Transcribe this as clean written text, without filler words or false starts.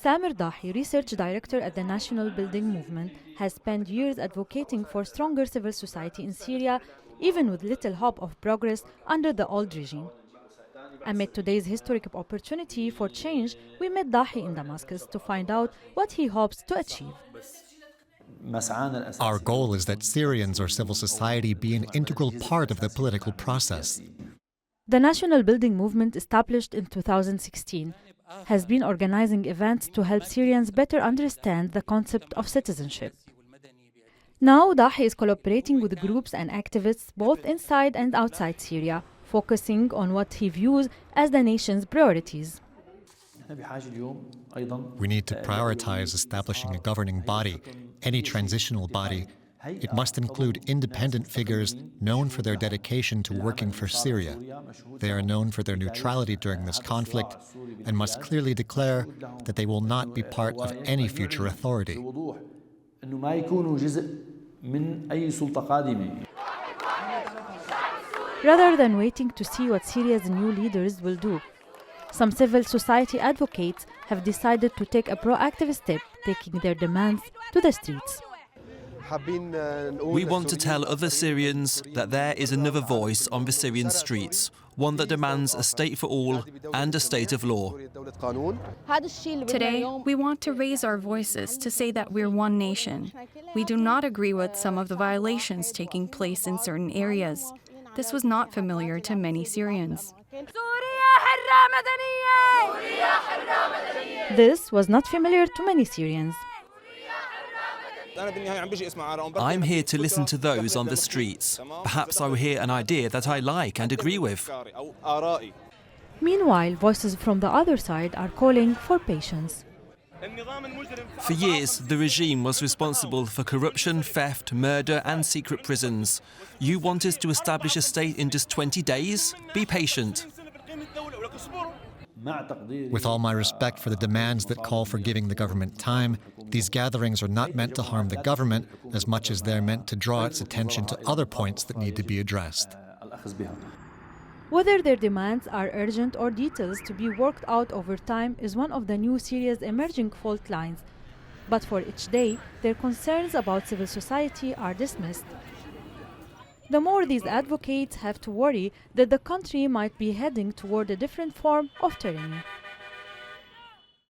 Samir Dahi, research director at the National Building Movement, has spent years advocating for stronger civil society in Syria, even with little hope of progress under the old regime. Amid today's historic opportunity for change, we met Dahi in Damascus to find out what he hopes to achieve. Our goal is that Syrians or civil society be an integral part of the political process. The National Building Movement, established in 2016, has been organizing events to help Syrians better understand the concept of citizenship. Now, Dahi is collaborating with groups and activists both inside and outside Syria, focusing on what he views as the nation's priorities. We need to prioritize establishing a governing body, any transitional body. It must include independent figures known for their dedication to working for Syria. They are known for their neutrality during this conflict and must clearly declare that they will not be part of any future authority. Rather than waiting to see what Syria's new leaders will do, some civil society advocates have decided to take a proactive step, taking their demands to the streets. We want to tell other Syrians that there is another voice on the Syrian streets, one that demands a state for all and a state of law. Today, we want to raise our voices to say that we're one nation. We do not agree with some of the violations taking place in certain areas. This was not familiar to many Syrians. This was not familiar to many Syrians. I'm here to listen to those on the streets. Perhaps I will hear an idea that I like and agree with. Meanwhile, voices from the other side are calling for patience. For years, the regime was responsible for corruption, theft, murder and secret prisons. You want us to establish a state in just 20 days? Be patient. With all my respect for the demands that call for giving the government time, these gatherings are not meant to harm the government as much as they're meant to draw its attention to other points that need to be addressed. Whether their demands are urgent or details to be worked out over time is one of the new Syria's emerging fault lines. But for each day, their concerns about civil society are dismissed. The more these advocates have to worry that the country might be heading toward a different form of tyranny.